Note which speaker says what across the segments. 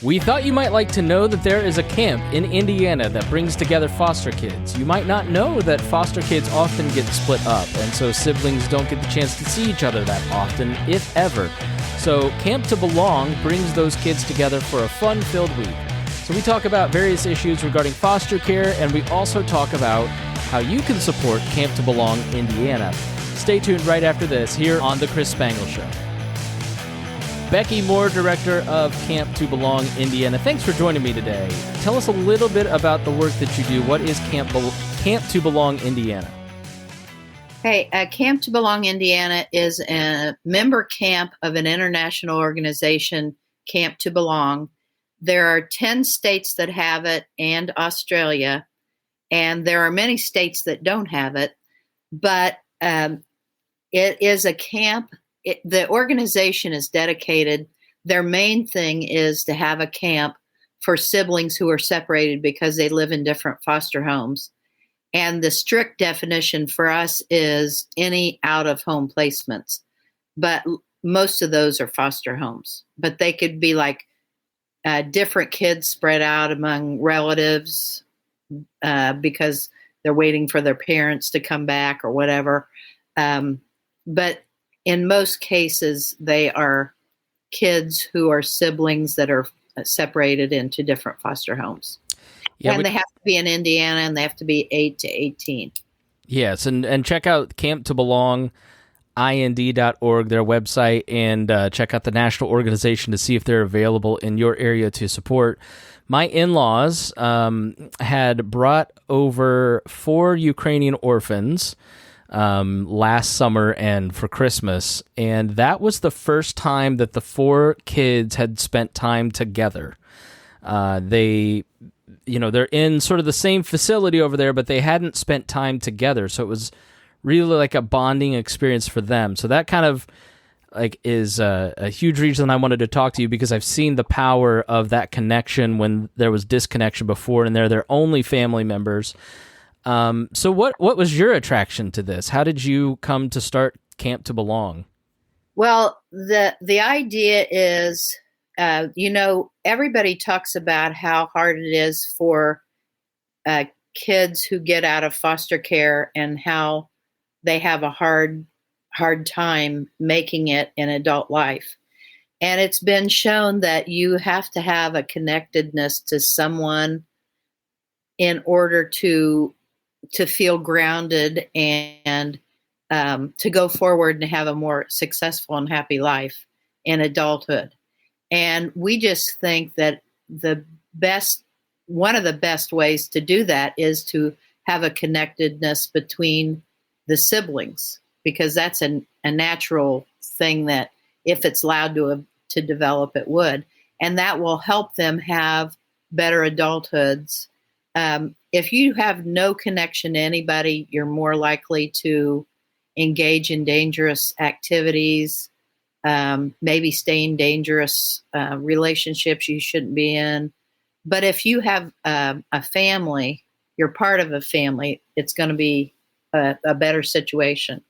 Speaker 1: We thought you might like to know that there is a camp in Indiana that brings together foster kids. You might not know that foster kids often get split up, and so siblings don't get the chance to see each other that often, if ever. So Camp to Belong brings those kids together for a fun-filled week. So we talk about various issues regarding foster care, and we also talk about how you can support Camp to Belong Indiana. Stay tuned right after this here on The Chris Spangle Show. Becky Moore, director of Camp to Belong Indiana. Thanks for joining me today. Tell us a little bit about the work that you do. What is Camp to Belong Indiana?
Speaker 2: Hey, Camp to Belong Indiana is a member camp of an international organization, Camp to Belong. There are 10 states that have it and Australia, and there are many states that don't have it, but it is a camp. The organization is dedicated. Their main thing is to have a camp for siblings who are separated because they live in different foster homes. And the strict definition for us is any out-of-home placements. But most of those are foster homes. But they could be like different kids spread out among relatives because they're waiting for their parents to come back or whatever. But in most cases, they are kids who are siblings that are separated into different foster homes. Yeah, and they have to be in Indiana, and they have to be 8 to 18.
Speaker 1: Yes, and check out camptobelongind.org, their website, and check out the national organization to see if they're available in your area to support. My in-laws had brought over 4 Ukrainian orphans last summer and for Christmas, and that was the first time that the 4 kids had spent time together. They're in sort of the same facility over there, but they hadn't spent time together, so it was really like a bonding experience for them. So that kind of is a huge reason I wanted to talk to you, because I've seen the power of that connection when there was disconnection before, and they're their only family members. So what was your attraction to this? How did you come to start Camp to Belong?
Speaker 2: Well, the idea is, everybody talks about how hard it is for kids who get out of foster care and how they have a hard time making it in adult life. And it's been shown that you have to have a connectedness to someone in order to feel grounded and to go forward and have a more successful and happy life in adulthood. And we just think that one of the best ways to do that is to have a connectedness between the siblings, because that's a natural thing that if it's allowed to develop, it would. And that will help them have better adulthoods. If you have no connection to anybody, you're more likely to engage in dangerous activities, maybe stay in dangerous relationships you shouldn't be in. But if you have a family, you're part of a family, it's going to be a better situation.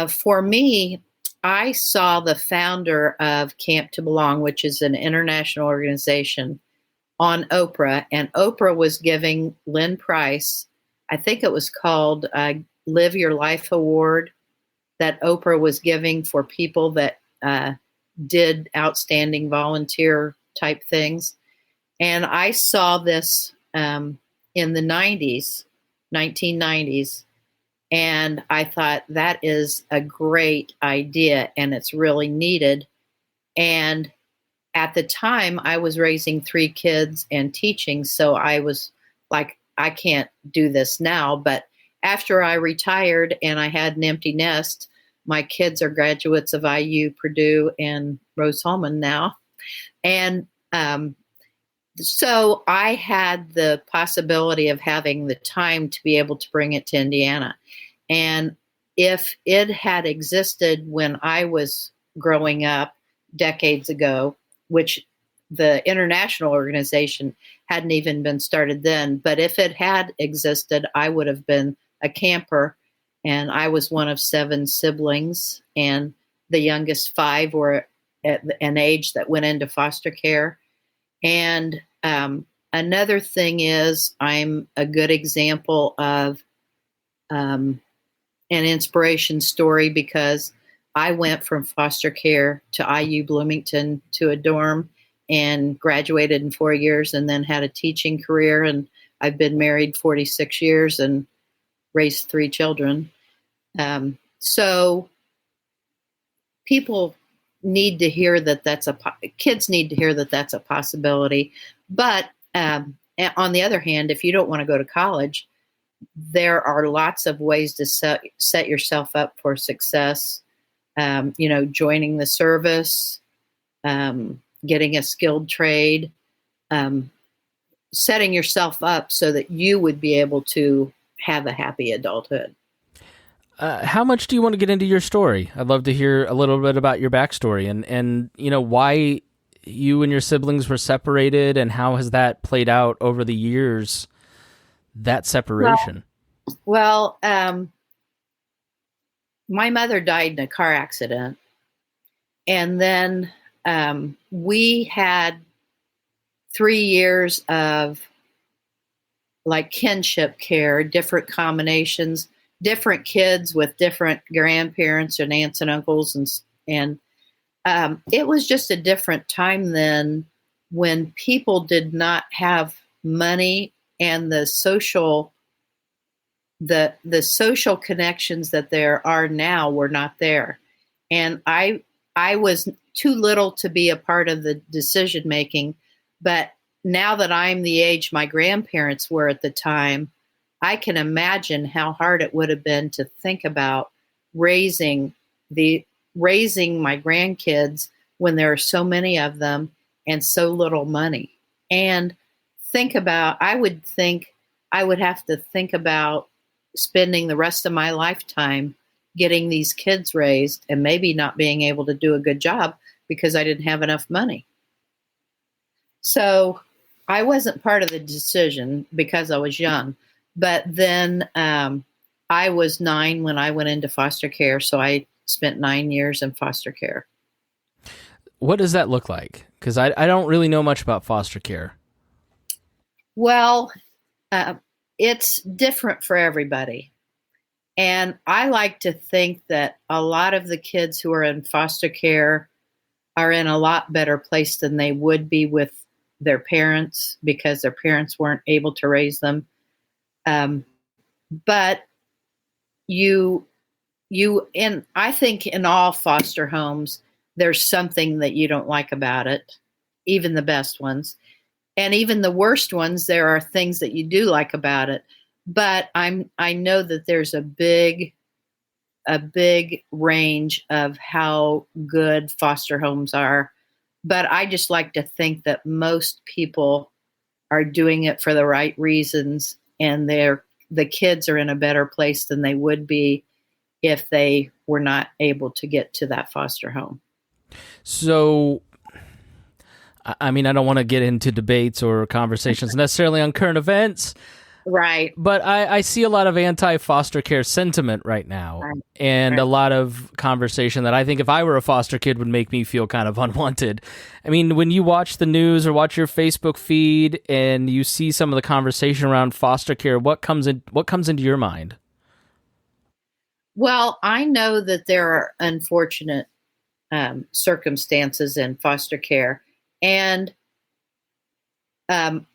Speaker 2: For me, I saw the founder of Camp to Belong, which is an international organization, on Oprah, and Oprah was giving Lynn Price, I think it was called Live Your Life Award, that Oprah was giving for people that did outstanding volunteer type things. And I saw this in the 1990s, and I thought that is a great idea and it's really needed. And at the time, I was raising 3 kids and teaching, so I was like, I can't do this now. But after I retired and I had an empty nest, my kids are graduates of IU, Purdue, and Rose-Hulman now. And so I had the possibility of having the time to be able to bring it to Indiana. And if it had existed when I was growing up decades ago, which the international organization hadn't even been started then, but if it had existed, I would have been a camper, and I was one of 7 siblings, and the youngest 5 were at an age that went into foster care. And another thing is, I'm a good example of an inspiration story because I went from foster care to IU Bloomington to a dorm and graduated in 4 years and then had a teaching career. And I've been married 46 years and raised 3 children. So people need to hear that kids need to hear that that's a possibility. But on the other hand, if you don't want to go to college, there are lots of ways to set yourself up for success. Joining the service, getting a skilled trade, setting yourself up so that you would be able to have a happy adulthood.
Speaker 1: How much do you want to get into your story? I'd love to hear a little bit about your backstory and why you and your siblings were separated and how has that played out over the years, that separation?
Speaker 2: Well, my mother died in a car accident. And then we had 3 years of like kinship care, different combinations, different kids with different grandparents and aunts and uncles. And it was just a different time then when people did not have money and the social connections that there are now were not there. And I was too little to be a part of the decision making, but now that I'm the age my grandparents were at the time, I can imagine how hard it would have been to think about raising my grandkids when there are so many of them and so little money. And I would have to think about spending the rest of my lifetime getting these kids raised and maybe not being able to do a good job because I didn't have enough money. So I wasn't part of the decision because I was young. But then I was 9 when I went into foster care. So I spent 9 years in foster care.
Speaker 1: What does that look like? Because I don't really know much about foster care.
Speaker 2: Well, it's different for everybody. And I like to think that a lot of the kids who are in foster care are in a lot better place than they would be with their parents because their parents weren't able to raise them. But I think in all foster homes, there's something that you don't like about it, even the best ones. And even the worst ones, there are things that you do like about it. But I know that there's a big range of how good foster homes are. But I just like to think that most people are doing it for the right reasons, and the kids are in a better place than they would be if they were not able to get to that foster home.
Speaker 1: So, I mean, I don't want to get into debates or conversations necessarily on current events.
Speaker 2: Right.
Speaker 1: But I see a lot of anti-foster care sentiment right now, and a lot of conversation that I think if I were a foster kid would make me feel kind of unwanted. I mean, when you watch the news or watch your Facebook feed and you see some of the conversation around foster care, what comes into your mind?
Speaker 2: Well, I know that there are unfortunate circumstances in foster care, and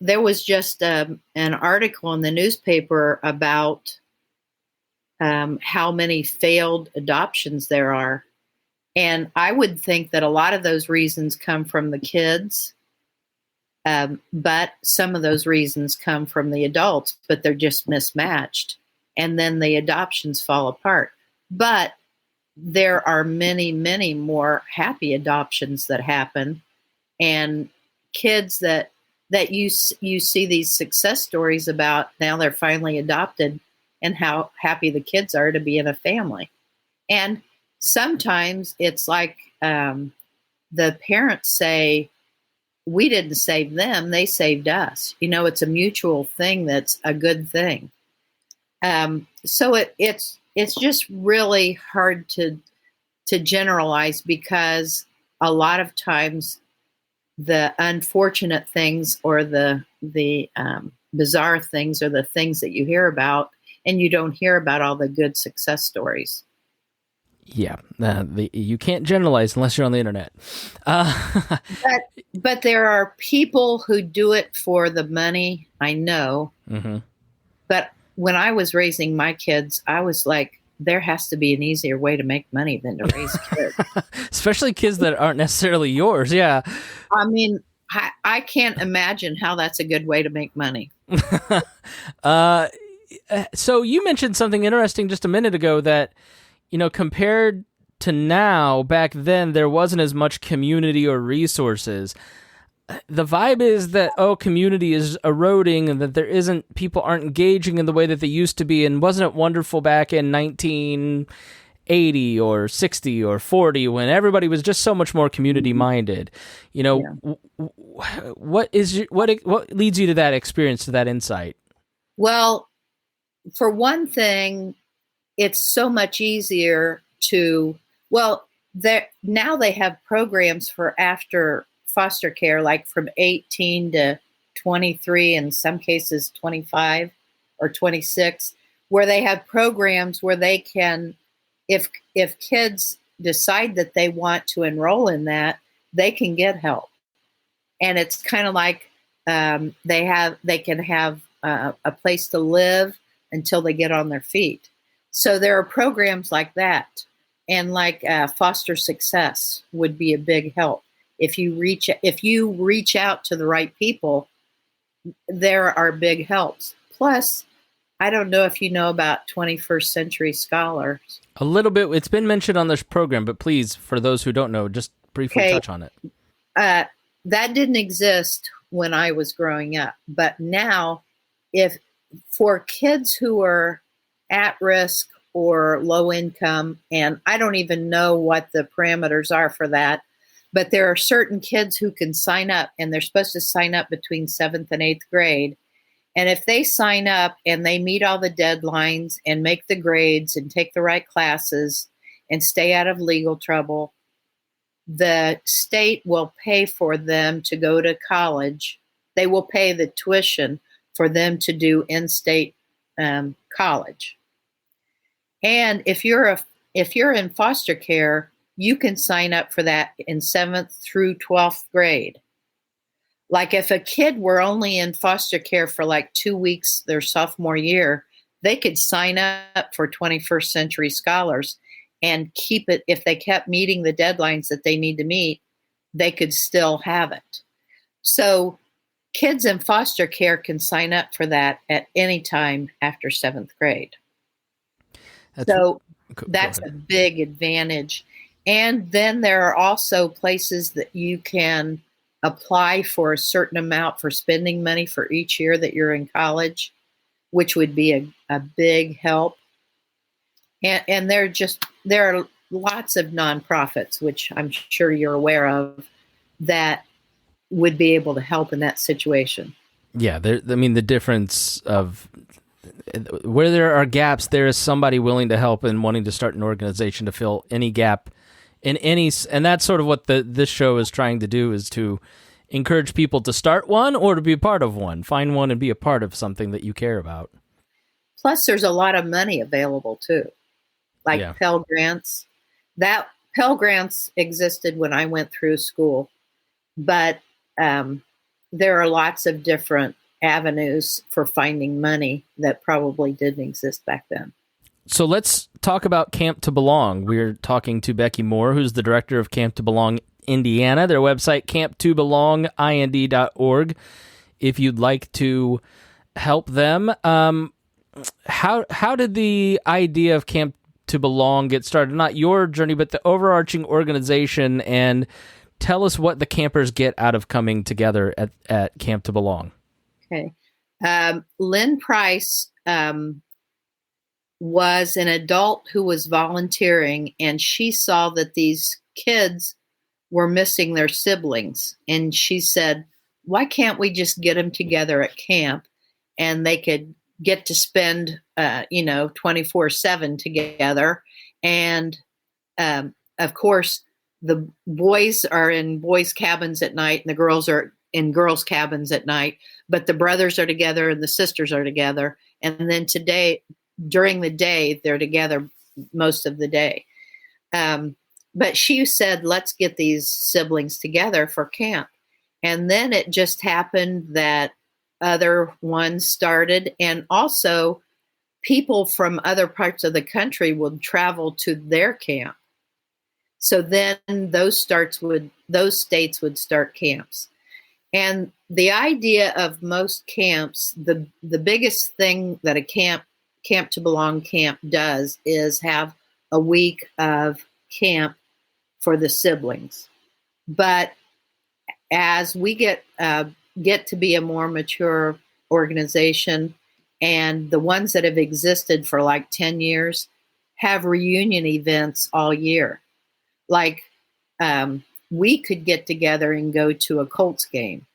Speaker 2: there was just an article in the newspaper about how many failed adoptions there are. And I would think that a lot of those reasons come from the kids, but some of those reasons come from the adults, but they're just mismatched. And then the adoptions fall apart. But there are many, many more happy adoptions that happen, and kids that you see these success stories about. Now they're finally adopted and how happy the kids are to be in a family. And sometimes it's like the parents say, we didn't save them, they saved us. It's a mutual thing that's a good thing. So it's just really hard to generalize because a lot of times the unfortunate things or the bizarre things or the things that you hear about, and you don't hear about all the good success stories.
Speaker 1: Yeah, you can't generalize unless you're on the internet.
Speaker 2: But there are people who do it for the money, I know.
Speaker 1: Mm-hmm.
Speaker 2: But when I was raising my kids, I was like, there has to be an easier way to make money than to raise kids.
Speaker 1: Especially kids that aren't necessarily yours. Yeah.
Speaker 2: I mean, I can't imagine how that's a good way to make money.
Speaker 1: So you mentioned something interesting just a minute ago that, compared to now, back then, there wasn't as much community or resources. The vibe is that, community is eroding and that people aren't engaging in the way that they used to be. And wasn't it wonderful back in 1980 or 60 or 40 when everybody was just so much more community minded? What leads you to that experience, to that insight?
Speaker 2: Well, for one thing, it's so much easier now they have programs for after foster care, like from 18 to 23, in some cases 25 or 26, where they have programs where they can, if kids decide that they want to enroll in that, they can get help. And it's kind of like they can have a place to live until they get on their feet. So there are programs like that, and like foster success would be a big help. If you reach out to the right people, there are big helps. Plus, I don't know if you know about 21st Century Scholars.
Speaker 1: A little bit. It's been mentioned on this program, but please, for those who don't know, just briefly touch on it.
Speaker 2: That didn't exist when I was growing up, but now, if for kids who are at risk or low income, and I don't even know what the parameters are for that, but there are certain kids who can sign up, and they're supposed to sign up between 7th and 8th grade. And if they sign up and they meet all the deadlines and make the grades and take the right classes and stay out of legal trouble, the state will pay for them to go to college. They will pay the tuition for them to do in-state college. And if you're in foster care, you can sign up for that in 7th through 12th grade. Like if a kid were only in foster care for like 2 weeks their sophomore year, they could sign up for 21st Century Scholars and keep it. If they kept meeting the deadlines that they need to meet, they could still have it. So kids in foster care can sign up for that at any time after 7th grade. That's a big advantage. And then there are also places that you can apply for a certain amount for spending money for each year that you're in college, which would be a big help. And there are lots of nonprofits, which I'm sure you're aware of, that would be able to help in that situation.
Speaker 1: Yeah, the difference of where there are gaps, there is somebody willing to help and wanting to start an organization to fill any gap in any, and that's sort of what this show is trying to do, is to encourage people to start one or to be a part of one. Find one and be a part of something that you care about.
Speaker 2: Plus, there's a lot of money available too, like Pell Grants. That Pell Grants existed when I went through school, but there are lots of different avenues for finding money that probably didn't exist back then.
Speaker 1: So let's talk about Camp to Belong. We're talking to Becky Moore, who's the director of Camp to Belong Indiana. Their website, camptobelongind.org. If you'd like to help them, how did the idea of Camp to Belong get started? Not your journey, but the overarching organization. And tell us what the campers get out of coming together at Camp to Belong.
Speaker 2: Okay. Lynn Price was an adult who was volunteering, and she saw that these kids were missing their siblings. And she said, why can't we just get them together at camp and they could get to spend, 24/7 together. And of course, the boys are in boys' cabins at night and the girls are in girls' cabins at night, but the brothers are together and the sisters are together. And then today, during the day, they're together most of the day. But she said, let's get these siblings together for camp. And then it just happened that other ones started, and also people from other parts of the country would travel to their camp. So then those states would start camps. And the idea of most camps, the biggest thing that a camp to belong camp does is have a week of camp for the siblings. But as we get to be a more mature organization, and the ones that have existed for like 10 years have reunion events all year. Like we could get together and go to a Colts game,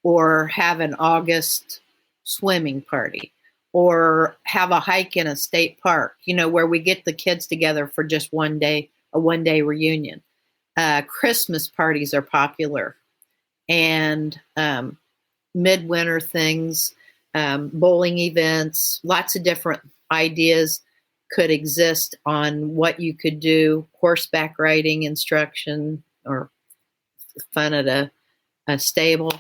Speaker 2: or have an August swimming party, or have a hike in a state park, where we get the kids together for just one day, a one-day reunion. Christmas parties are popular, and midwinter things, bowling events, lots of different ideas could exist on what you could do, horseback riding instruction, or fun at a stable.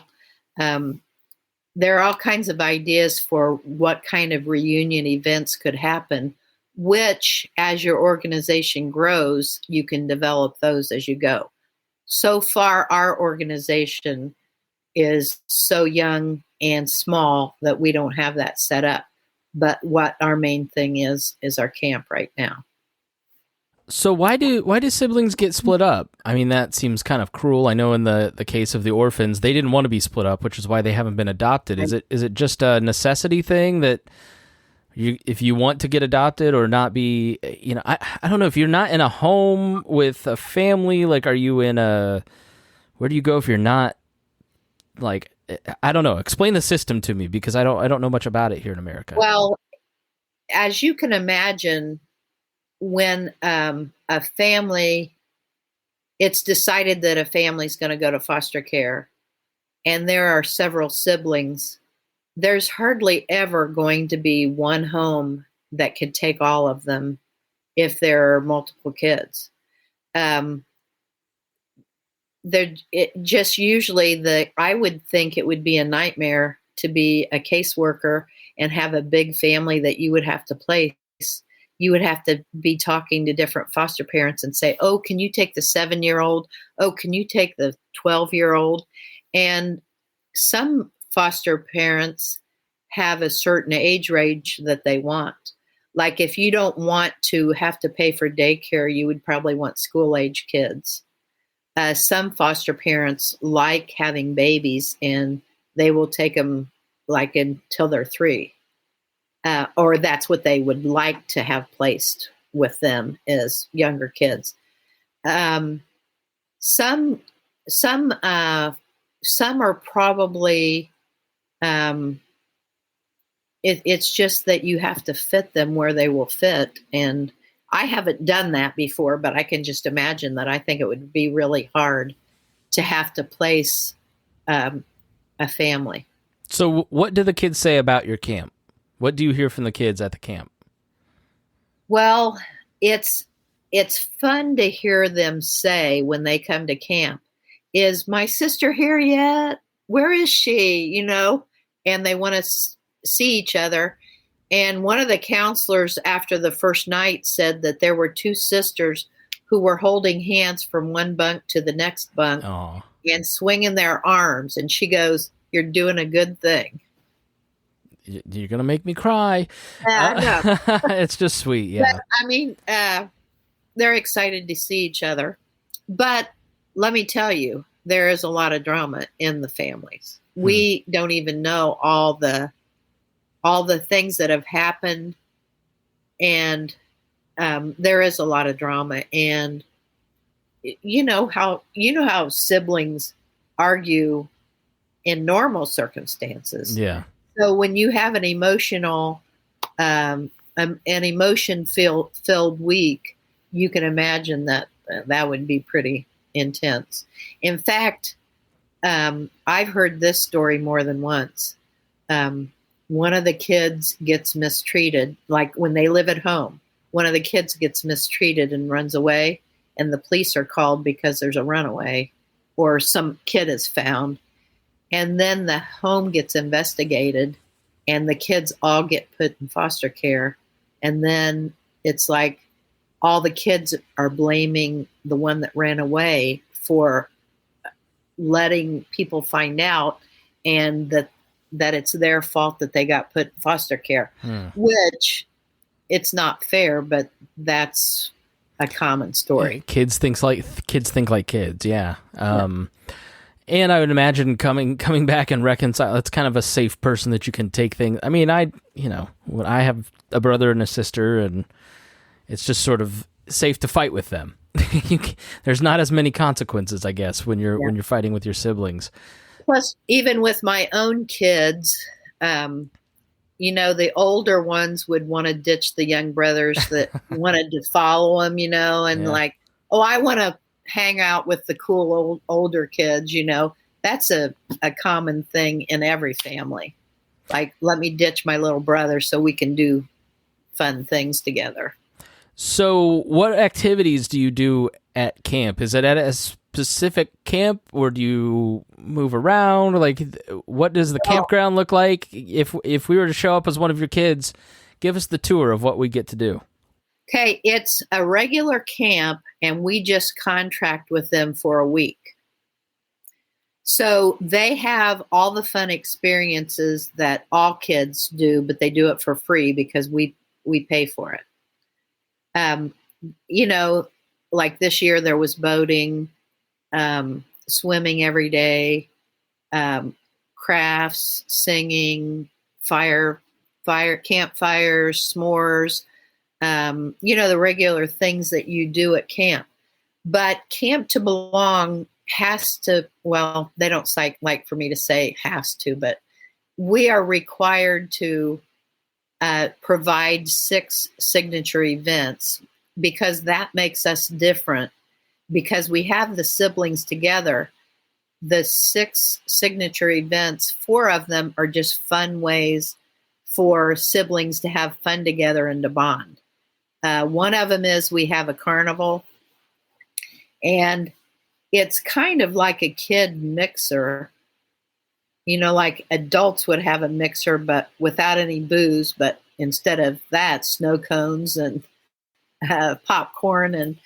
Speaker 2: There are all kinds of ideas for what kind of reunion events could happen, which, as your organization grows, you can develop those as you go. So far, our organization is so young and small that we don't have that set up. But what our main thing is our camp right now.
Speaker 1: So why do siblings get split up? I mean, that seems kind of cruel. I know in the case of the orphans, they didn't want to be split up, which is why they haven't been adopted. Is it just a necessity thing that if you want to get adopted or not be, I don't know, if you're not in a home with a family, like, are you where do you go if you're not, like, I don't know. Explain the system to me, because I don't know much about it here in America.
Speaker 2: Well, as you can imagine, when a family, it's decided that a family's going to go to foster care, and there are several siblings, there's hardly ever going to be one home that could take all of them if there are multiple kids. I would think it would be a nightmare to be a caseworker and have a big family that you would have to place. You would have to be talking to different foster parents and say, oh, can you take the 7-year-old? Oh, can you take the 12-year-old? And some foster parents have a certain age range that they want. Like, if you don't want to have to pay for daycare, you would probably want school-age kids. Some foster parents like having babies, and they will take them like until they're 3. Or that's what they would like to have placed with them, as younger kids. Some are probably, it's just that you have to fit them where they will fit. And I haven't done that before, but I can just imagine that I think it would be really hard to have to place a family.
Speaker 1: So what do the kids say about your camp? What do you hear from the kids at the camp?
Speaker 2: Well, it's fun to hear them say when they come to camp, is my sister here yet? Where is she? And they want to see each other. And one of the counselors after the first night said that there were 2 sisters who were holding hands from one bunk to the next bunk.
Speaker 1: Aww.
Speaker 2: And swinging their arms. And she goes, you're doing a good thing.
Speaker 1: You're going to make me cry.
Speaker 2: No.
Speaker 1: It's just sweet, yeah.
Speaker 2: But, I mean, they're excited to see each other. But let me tell you, there is a lot of drama in the families. We don't even know all the things that have happened. And there is a lot of drama. And you know how siblings argue in normal circumstances.
Speaker 1: Yeah.
Speaker 2: So when you have an emotion-filled week, you can imagine that would be pretty intense. In fact, I've heard this story more than once. One of the kids gets mistreated, like when they live at home. One of the kids gets mistreated and runs away, and the police are called because there's a runaway or some kid is found. And then the home gets investigated, and the kids all get put in foster care. And then it's like all the kids are blaming the one that ran away for letting people find out, and that it's their fault that they got put in foster care, which it's not fair, but that's a common story.
Speaker 1: Kids think like kids. Yeah. And I would imagine coming back and reconcile. It's kind of a safe person that you can take things. I mean, I have a brother and a sister, and it's just sort of safe to fight with them. There's not as many consequences, I guess, when you're fighting with your siblings.
Speaker 2: Plus, even with my own kids, the older ones would want to ditch the young brothers that wanted to follow them, and like, oh, I want to hang out with the cool older kids, That's a common thing in every family. Like, let me ditch my little brother so we can do fun things together.
Speaker 1: So what activities do you do at camp? Is it at a specific camp, or do you move around? Like, what does the campground look like? If we were to show up as one of your kids, give us the tour of what we get to do.
Speaker 2: Okay, it's a regular camp, and we just contract with them for a week. So they have all the fun experiences that all kids do, but they do it for free because we pay for it. Like this year there was boating, swimming every day, crafts, singing, fire, campfires, s'mores, the regular things that you do at camp. But Camp to Belong has to, well, they don't like for me to say has to, but we are required to provide 6 signature events, because that makes us different, because we have the siblings together. The 6 signature events, 4 of them are just fun ways for siblings to have fun together and to bond. One of them is we have a carnival, and it's kind of like a kid mixer. Like adults would have a mixer, but without any booze. But instead of that, snow cones and popcorn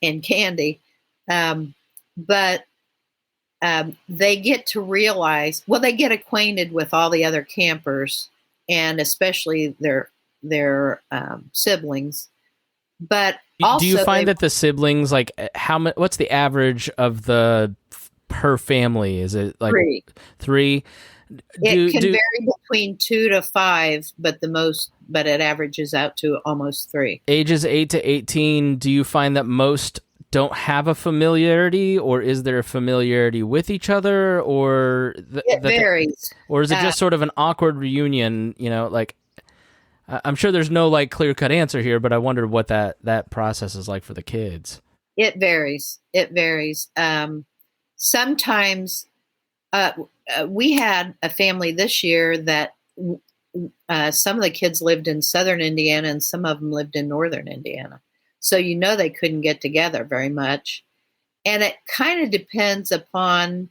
Speaker 2: and candy. But they get to realize, they get acquainted with all the other campers, and especially their siblings. But also,
Speaker 1: do you find that the siblings, like, what's the average of the per family? Is it like 3?
Speaker 2: It can vary between 2 to 5, but it averages out to almost 3.
Speaker 1: Ages 8 to 18, do you find that most don't have a familiarity, or is there a familiarity with each other, or
Speaker 2: it varies?
Speaker 1: Or is it just sort of an awkward reunion, like, I'm sure there's no like clear-cut answer here, but I wondered what that process is like for the kids.
Speaker 2: It varies. Sometimes we had a family this year that some of the kids lived in southern Indiana and some of them lived in northern Indiana. So they couldn't get together very much. And it kind of depends upon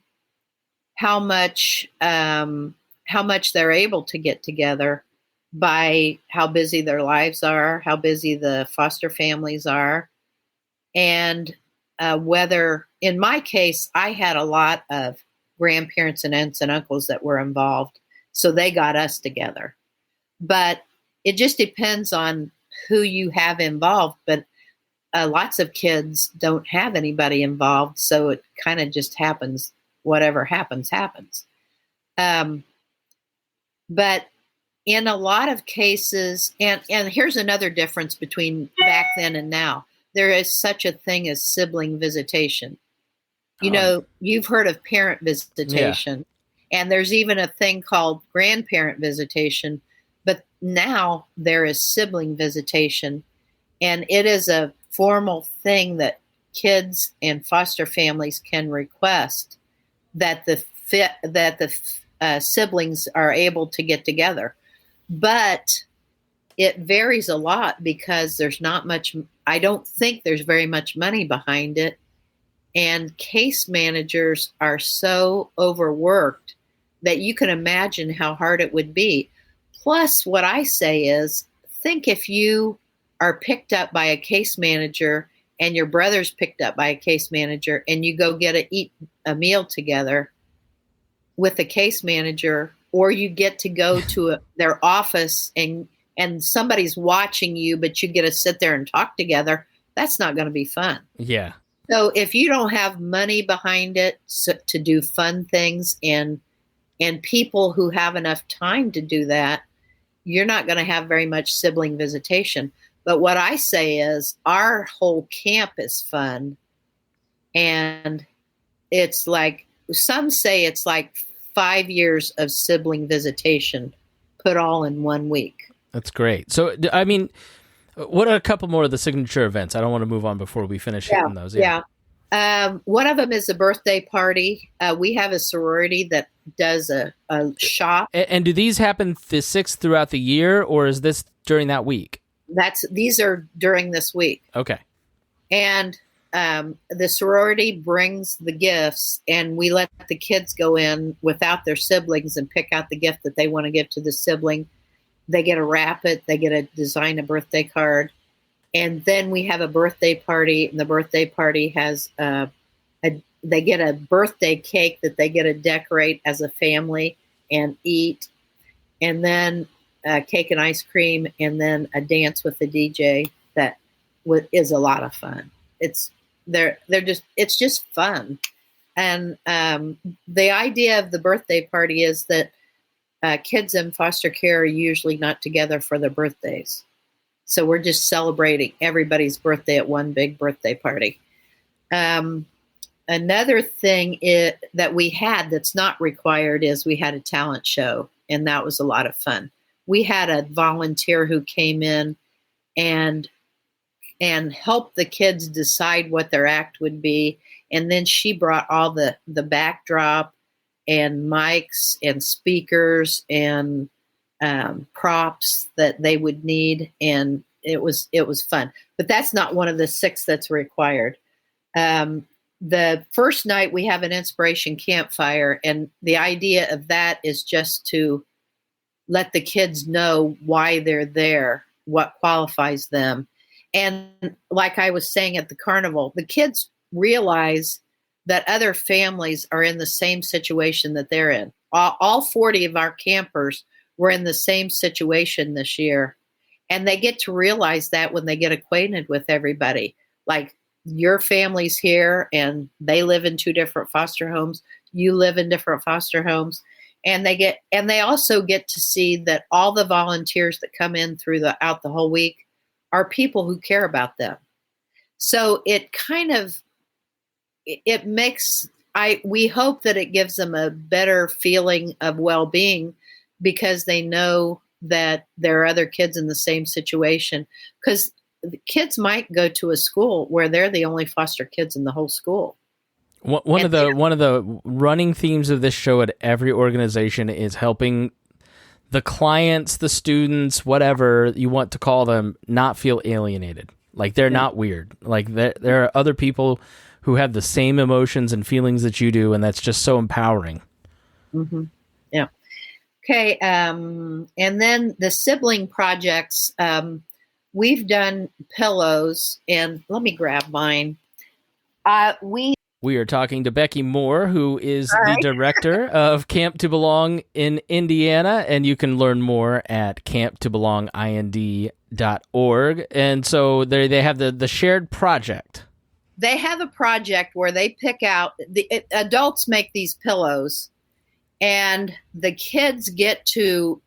Speaker 2: how much they're able to get together, by how busy their lives are, how busy the foster families are, and whether, in my case, I had a lot of grandparents and aunts and uncles that were involved, so they got us together. But it just depends on who you have involved, but lots of kids don't have anybody involved, so it kind of just happens. Whatever happens. But in a lot of cases, and here's another difference between back then and now, there is such a thing as sibling visitation. You've heard of parent visitation, and there's even a thing called grandparent visitation, but now there is sibling visitation, and it is a formal thing that kids and foster families can request that the siblings are able to get together. But it varies a lot because there's not much, I don't think there's very much money behind it. And case managers are so overworked that you can imagine how hard it would be. Plus, what I say is, think if you are picked up by a case manager and your brother's picked up by a case manager and you go eat a meal together with a case manager, or you get to go to their office and somebody's watching you, but you get to sit there and talk together, that's not going to be fun.
Speaker 1: Yeah.
Speaker 2: So if you don't have money behind it to do fun things and people who have enough time to do that, you're not going to have very much sibling visitation. But what I say is our whole camp is fun. And it's like, some say it's like 5 years of sibling visitation put all in 1 week.
Speaker 1: That's great. So, I mean, what are a couple more of the signature events? I don't want to move on before we finish hitting those.
Speaker 2: Yeah. One of them is a birthday party. We have a sorority that does a shop.
Speaker 1: And do these happen the 6th throughout the year, or is this during that week?
Speaker 2: These are during this week.
Speaker 1: Okay.
Speaker 2: And the sorority brings the gifts, and we let the kids go in without their siblings and pick out the gift that they want to give to the sibling. They get to wrap it. They get to design a birthday card. And then we have a birthday party, and the birthday party has they get a birthday cake that they get to decorate as a family and eat, and then cake and ice cream, and then a dance with the DJ that is a lot of fun. It's just fun, and the idea of the birthday party is that kids in foster care are usually not together for their birthdays. So we're just celebrating everybody's birthday at one big birthday party. Another thing that we had that's not required is we had a talent show, and that was a lot of fun. We had a volunteer who came in and helped the kids decide what their act would be. And then she brought all the backdrop and mics and speakers and props that they would need, and it was fun. But that's not one of the 6 that's required. The first night we have an inspiration campfire, and the idea of that is just to let the kids know why they're there, what qualifies them. And like I was saying at the carnival, the kids realize that other families are in the same situation that they're in. All 40 of our campers were in the same situation this year. And they get to realize that when they get acquainted with everybody. Like, your family's here and they live in 2 different foster homes. You live in different foster homes. And they also get to see that all the volunteers that come in throughout the whole week are people who care about them. So it kind of, it makes, we hope that it gives them a better feeling of well-being because they know that there are other kids in the same situation. Because kids might go to a school where they're the only foster kids in the whole school. One of
Speaker 1: the running themes of this show at every organization is helping the clients, the students, whatever you want to call them, not feel alienated. Like they're not weird. Like there are other people who have the same emotions and feelings that you do, and that's just so empowering.
Speaker 2: Mm-hmm. Yeah. Okay. And then the sibling projects, we've done pillows, and let me grab mine.
Speaker 1: We are talking to Becky Moore, who is the director of Camp to Belong in Indiana, and you can learn more at camptobelongind.org. And so they have the shared project.
Speaker 2: They have a project where they pick out, adults make these pillows, and the kids get to...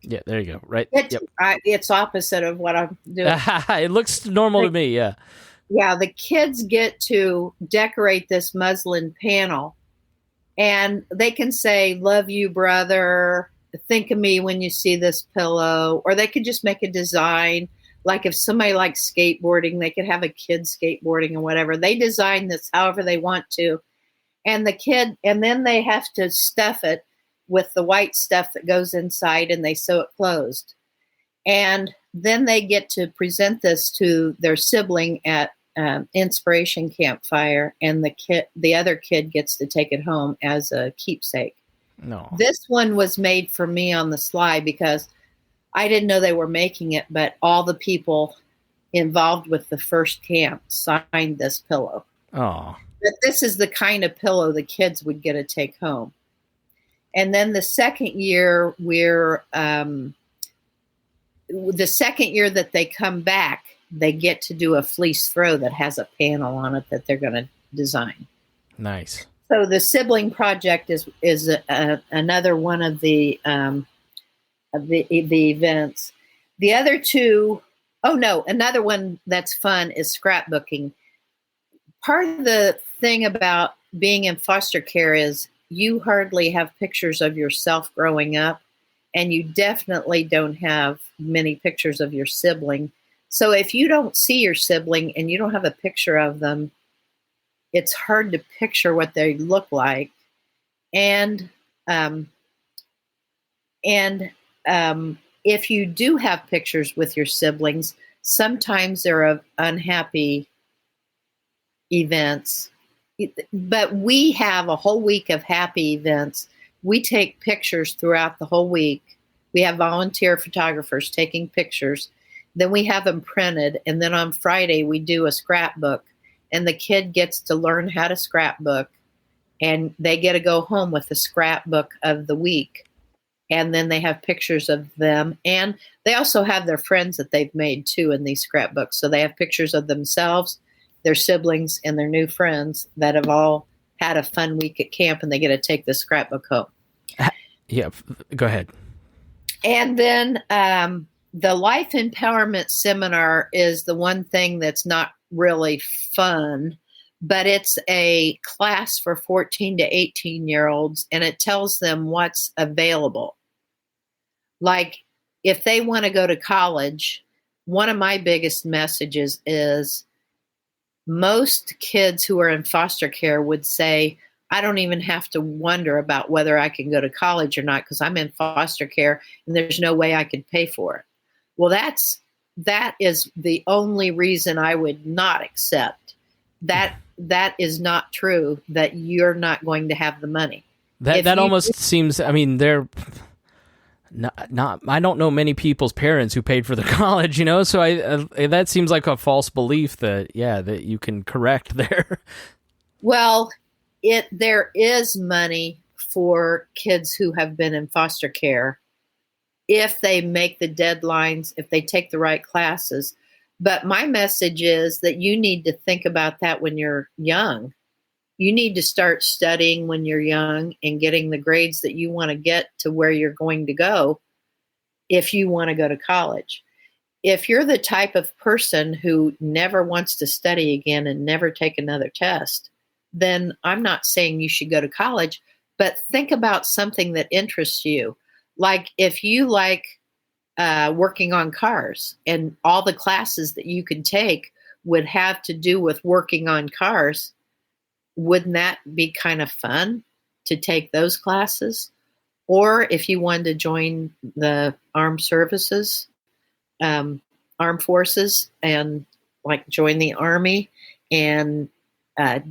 Speaker 1: Yeah, there you go. Right.
Speaker 2: It's opposite of what I'm doing.
Speaker 1: It looks normal to me, yeah.
Speaker 2: Yeah, the kids get to decorate this muslin panel, and they can say, "Love you, brother. Think of me when you see this pillow." Or they could just make a design like if somebody likes skateboarding, they could have a kid skateboarding or whatever. They design this however they want to. And then they have to stuff it with the white stuff that goes inside, and they sew it closed. And then they get to present this to their sibling at Inspiration Campfire, and the other kid gets to take it home as a keepsake.
Speaker 1: No.
Speaker 2: This one was made for me on the sly because I didn't know they were making it, but all the people involved with the first camp signed this pillow.
Speaker 1: Oh.
Speaker 2: But this is the kind of pillow the kids would get to take home. And then the second year, the second year that they come back, they get to do a fleece throw that has a panel on it that they're going to design.
Speaker 1: Nice.
Speaker 2: So the sibling project is another one of the events. The other two, another one that's fun is scrapbooking. Part of the thing about being in foster care is you hardly have pictures of yourself growing up, and you definitely don't have many pictures of your sibling. So if you don't see your sibling and you don't have a picture of them, it's hard to picture what they look like. And if you do have pictures with your siblings, sometimes they're of unhappy events. But we have a whole week of happy events. We take pictures throughout the whole week. We have volunteer photographers taking pictures. Then we have them printed. And then on Friday, we do a scrapbook. And the kid gets to learn how to scrapbook. And they get to go home with a scrapbook of the week. And then they have pictures of them. And they also have their friends that they've made, too, in these scrapbooks. So they have pictures of themselves, their siblings, and their new friends that have all had a fun week at camp, and they get to take the scrapbook home.
Speaker 1: Yeah, go ahead.
Speaker 2: And then the Life Empowerment Seminar is the one thing that's not really fun, but it's a class for 14 to 18-year-olds, and it tells them what's available. Like, if they want to go to college, one of my biggest messages is most kids who are in foster care would say, I don't even have to wonder about whether I can go to college or not because I'm in foster care and there's no way I could pay for it. Well, that is the only reason I would not accept. That is not true, that you're not going to have the money.
Speaker 1: That almost seems, I mean, they're not I don't know many people's parents who paid for their college, so that seems like a false belief that you can correct there.
Speaker 2: Well, there is money for kids who have been in foster care if they make the deadlines, if they take the right classes. But my message is that you need to think about that when you're young. You need to start studying when you're young and getting the grades that you want to get to where you're going to go if you want to go to college. If you're the type of person who never wants to study again and never take another test, then I'm not saying you should go to college, but think about something that interests you. Like if you like working on cars and all the classes that you can take would have to do with working on cars, wouldn't that be kind of fun to take those classes? Or if you wanted to join the armed services, armed forces, and like join the Army, and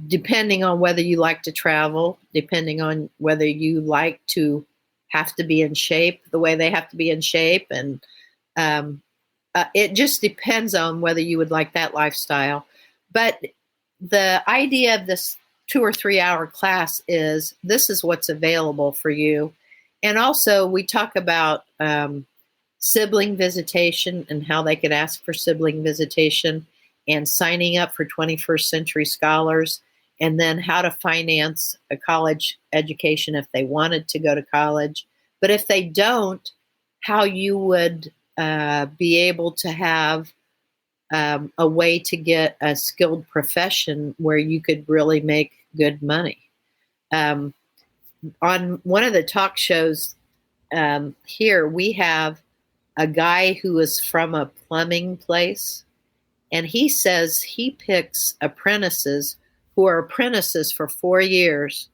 Speaker 2: depending on whether you like to travel, depending on whether you like to have to be in shape the way they have to be in shape, and it just depends on whether you would like that lifestyle. But the idea of this 2 or 3 hour class is this is what's available for you. And also we talk about sibling visitation and how they could ask for sibling visitation and signing up for 21st Century Scholars, and then how to finance a college education if they wanted to go to college. But if they don't, how you would be able to have a way to get a skilled profession where you could really make good money. On one of the talk shows here, we have a guy who was from a plumbing place, and he says he picks apprentices who are apprentices for 4 years.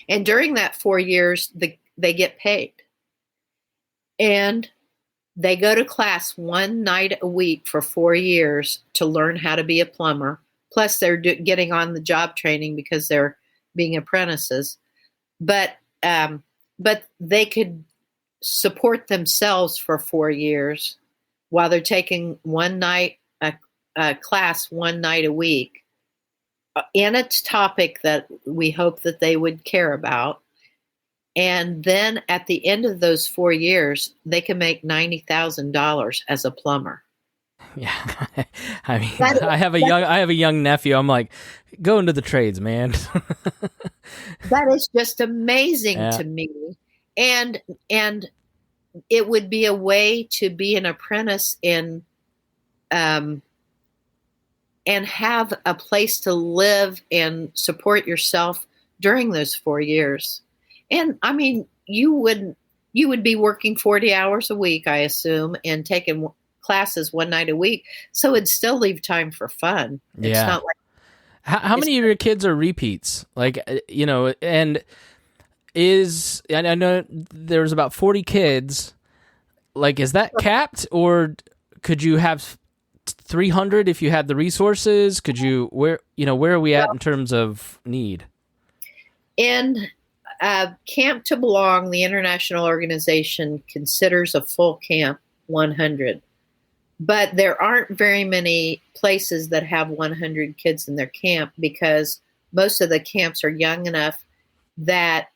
Speaker 2: And during that 4 years, they get paid. And they go to class one night a week for 4 years to learn how to be a plumber. Plus, they're getting on the job training because they're being apprentices. But they could support themselves for 4 years while they're taking a class one night a week in a topic that we hope that they would care about. And then at the end of those 4 years, they can make $90,000 as a plumber.
Speaker 1: Yeah, I mean, I have a young nephew. I'm like, go into the trades, man.
Speaker 2: That is just amazing to me, and it would be a way to be an apprentice and have a place to live and support yourself during those 4 years. And I mean, you would be working 40 hours a week, I assume, and taking classes one night a week. So it'd still leave time for fun.
Speaker 1: Yeah.
Speaker 2: It's not like
Speaker 1: how many of your kids are repeats? Like, and I know there's about 40 kids. Like, is that capped, or could you have 300 if you had the resources? Could you, where are we at in terms of need?
Speaker 2: In Camp to Belong, the international organization considers a full camp 100. But there aren't very many places that have 100 kids in their camp, because most of the camps are young enough that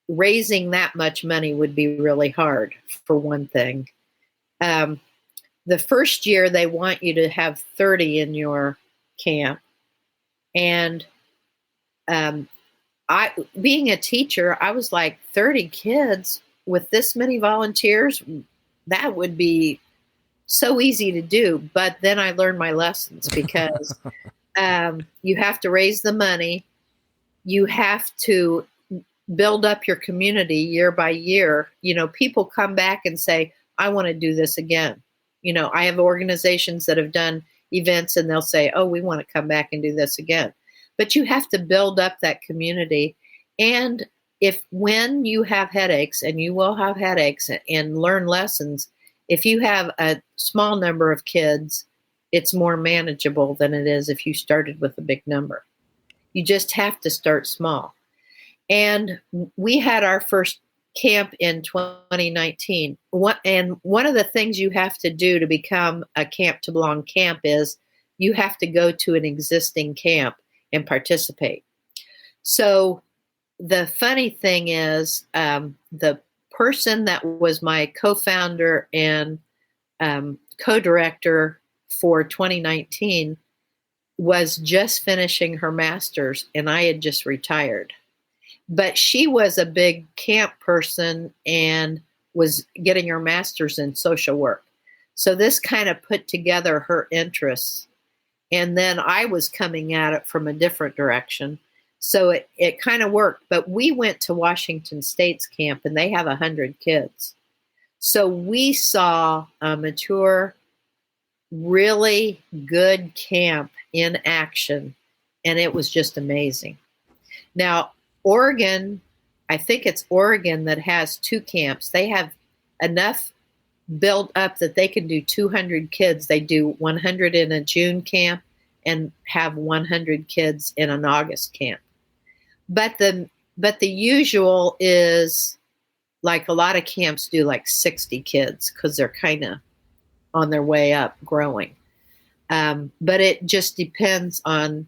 Speaker 2: raising that much money would be really hard, for one thing. The first year, they want you to have 30 in your camp. And being a teacher, I was like, 30 kids with this many volunteers, that would be so easy to do. But then I learned my lessons, because you have to raise the money. You have to build up your community year by year. People come back and say, I want to do this again. I have organizations that have done events and they'll say, oh, we want to come back and do this again. But you have to build up that community. And when you have headaches, and you will have headaches, and learn lessons, if you have a small number of kids, it's more manageable than it is if you started with a big number. You just have to start small. And we had our first camp in 2019. And one of the things you have to do to become a Camp to Belong camp is you have to go to an existing camp and participate. So the funny thing is, the person that was my co-founder and co-director for 2019 was just finishing her master's, and I had just retired. But she was a big camp person and was getting her master's in social work. So this kind of put together her interests. And then I was coming at it from a different direction. So it kind of worked. But we went to Washington State's camp, and they have 100 kids. So we saw a mature, really good camp in action, and it was just amazing. Now, Oregon, I think it's Oregon that has 2 camps. They have enough built up that they can do 200 kids. They do 100 in a June camp and have 100 kids in an August camp. But the usual is, like, a lot of camps do like 60 kids, because they're kind of on their way up, growing. But it just depends on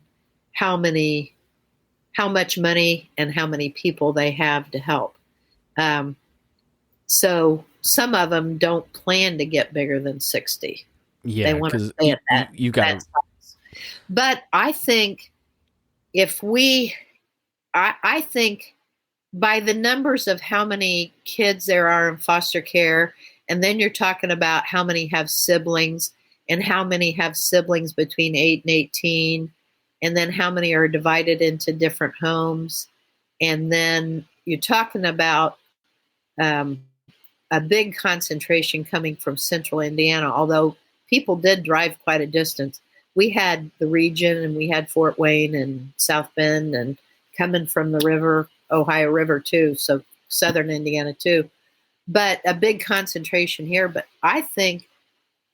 Speaker 2: how much money and how many people they have to help. So some of them don't plan to get bigger than 60.
Speaker 1: Yeah,
Speaker 2: they want to stay at that.
Speaker 1: You got to.
Speaker 2: But I think I think by the numbers of how many kids there are in foster care, and then you're talking about how many have siblings, and how many have siblings between 8 and 18, and then how many are divided into different homes. And then you're talking about a big concentration coming from central Indiana, although people did drive quite a distance. We had the region, and we had Fort Wayne and South Bend, and coming from the river, Ohio River too, so southern Indiana too. But a big concentration here. But I think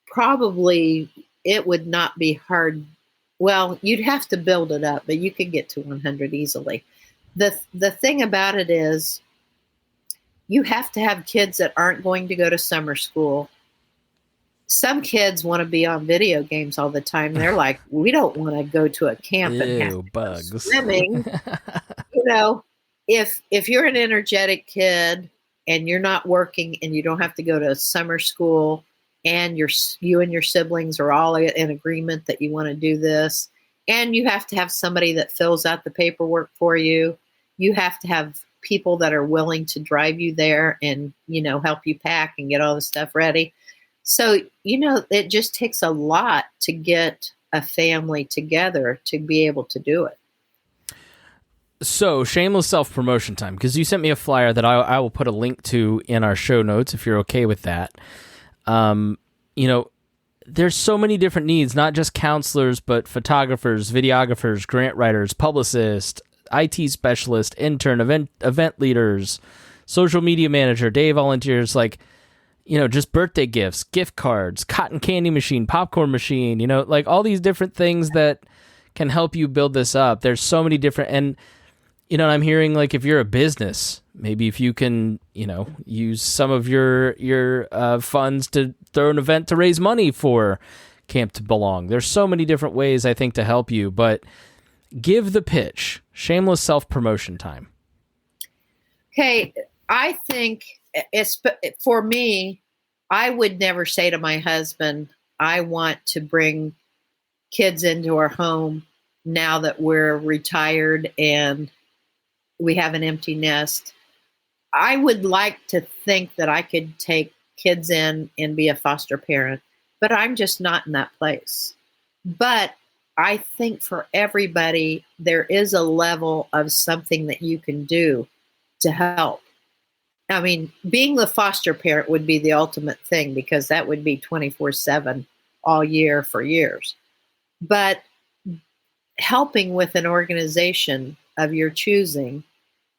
Speaker 2: probably it would not be hard. Well, you'd have to build it up, but you could get to 100 easily. The thing about it is you have to have kids that aren't going to go to summer school. Some kids want to be on video games all the time. They're like, we don't want to go to a camp and have
Speaker 1: bugs.
Speaker 2: Swimming. If you're an energetic kid and you're not working and you don't have to go to summer school, and you and your siblings are all in agreement that you want to do this, and you have to have somebody that fills out the paperwork for you. You have to have people that are willing to drive you there and, help you pack and get all the stuff ready. So, it just takes a lot to get a family together to be able to do it.
Speaker 1: So, shameless self-promotion time, because you sent me a flyer that I will put a link to in our show notes if you're okay with that. There's so many different needs, not just counselors, but photographers, videographers, grant writers, publicists, IT specialists, intern, event leaders, social media manager, day volunteers, just birthday gifts, gift cards, cotton candy machine, popcorn machine, all these different things that can help you build this up. There's so many different, and I'm hearing if you're a business, maybe if you can, use some of your funds to throw an event to raise money for Camp to Belong. There's so many different ways, I think, to help you, but give the pitch. Shameless self-promotion time.
Speaker 2: Okay, I think for me, I would never say to my husband, I want to bring kids into our home now that we're retired and we have an empty nest. I would like to think that I could take kids in and be a foster parent, but I'm just not in that place. But I think for everybody, there is a level of something that you can do to help. I mean, being the foster parent would be the ultimate thing, because that would be 24/7 all year for years. But helping with an organization of your choosing,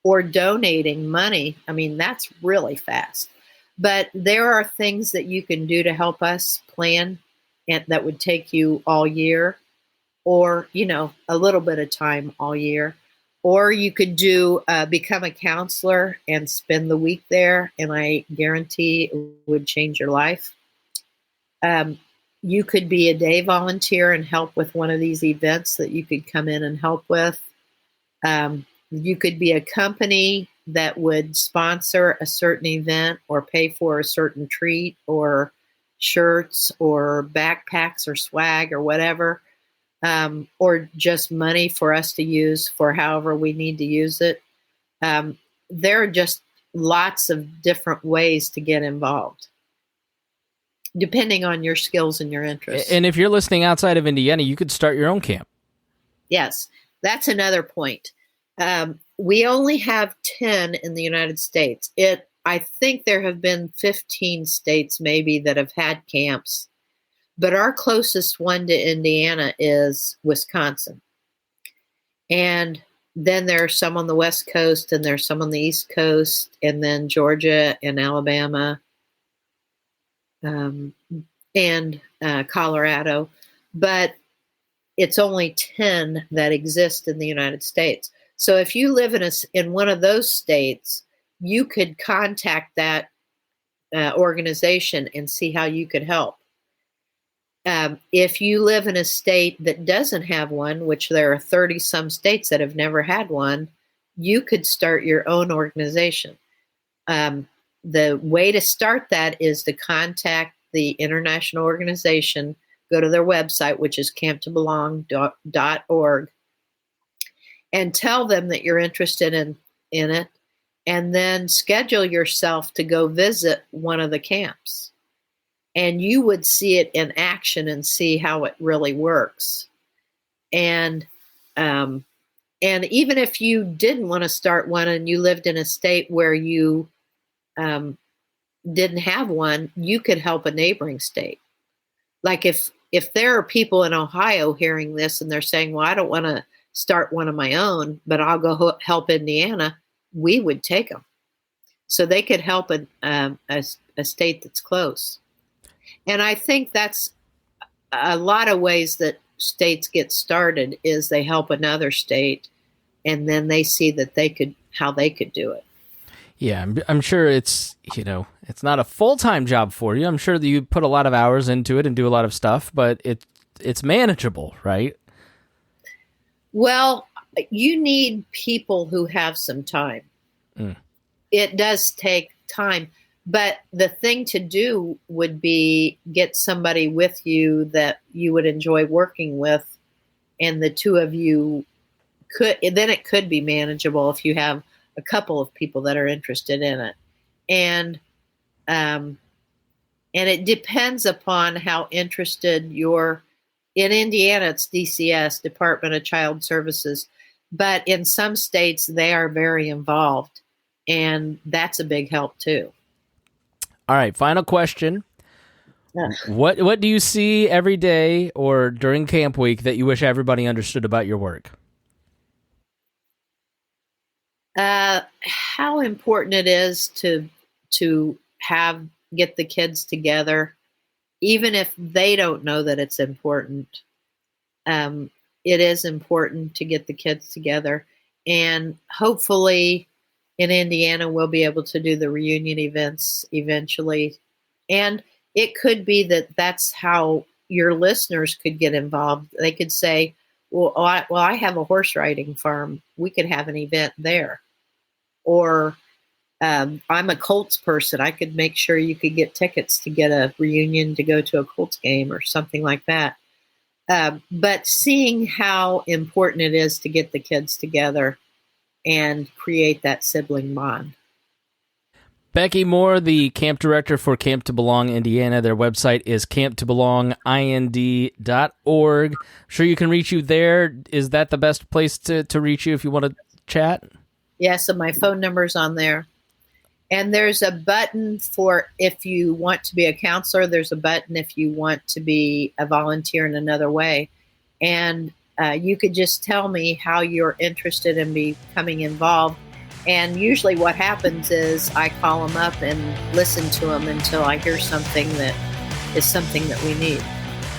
Speaker 2: or donating money, I mean, that's really fast. But there are things that you can do to help us plan, and that would take you all year, or, a little bit of time all year. Or you could become a counselor and spend the week there, and I guarantee it would change your life. You could be a day volunteer and help with one of these events that you could come in and help with. You could be a company that would sponsor a certain event or pay for a certain treat or shirts or backpacks or swag or whatever, or just money for us to use for however we need to use it. There are just lots of different ways to get involved, depending on your skills and your interests.
Speaker 1: And if you're listening outside of Indiana, you could start your own camp.
Speaker 2: Yes, that's another point. We only have 10 in the United States. I think there have been 15 states maybe that have had camps, but our closest one to Indiana is Wisconsin. And then there are some on the West Coast, and there's some on the East Coast, and then Georgia and Alabama, and Colorado. But it's only 10 that exist in the United States. So if you live in one of those states, you could contact that organization and see how you could help. If you live in a state that doesn't have one, which there are 30 some states that have never had one, you could start your own organization. The way to start that is to contact the international organization, go to their website, which is camptobelong.org, and tell them that you're interested in it, and then schedule yourself to go visit one of the camps. And you would see it in action and see how it really works. And even if you didn't want to start one and you lived in a state where you didn't have one, you could help a neighboring state. Like if there are people in Ohio hearing this and they're saying, well, I don't want to start one of my own, but I'll go help Indiana, we would take them. So they could help a state that's close. And I think that's a lot of ways that states get started is they help another state and then they see that how they could do it.
Speaker 1: Yeah, I'm sure it's not a full-time job for you. I'm sure that you put a lot of hours into it and do a lot of stuff, but it's manageable, right?
Speaker 2: Well, you need people who have some time. It does take time, but the thing to do would be get somebody with you that you would enjoy working with, and the two of you it could be manageable if you have a couple of people that are interested in it. And it depends upon how interested in Indiana, it's DCS, Department of Child Services, but in some states they are very involved, and that's a big help too.
Speaker 1: All right, final question. What do you see every day or during camp week that you wish everybody understood about your work?
Speaker 2: How important it is to get the kids together, even if they don't know that it's important. It is important to get the kids together, and hopefully in Indiana we'll be able to do the reunion events eventually. And it could be that that's how your listeners could get involved. They could say, well, I have a horse riding farm. We could have an event there. Or I'm a Colts person. I could make sure you could get tickets to get a reunion to go to a Colts game or something like that. But seeing how important it is to get the kids together and create that sibling bond.
Speaker 1: Becky Moore, the camp director for Camp to Belong Indiana. Their website is camptobelongind.org. Sure you can reach you there. Is that the best place to reach you if you want to chat?
Speaker 2: Yes, and my phone number's on there. And there's a button for if you want to be a counselor. There's a button if you want to be a volunteer in another way. And you could just tell me how you're interested in becoming involved. And usually what happens is I call them up and listen to them until I hear something that is something that we need.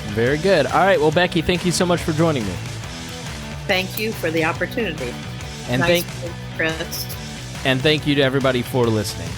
Speaker 1: Very good. All right. Well, Becky, thank you so much for joining me.
Speaker 2: Thank you for the opportunity.
Speaker 1: And
Speaker 2: nice Chris.
Speaker 1: And thank you to everybody for listening.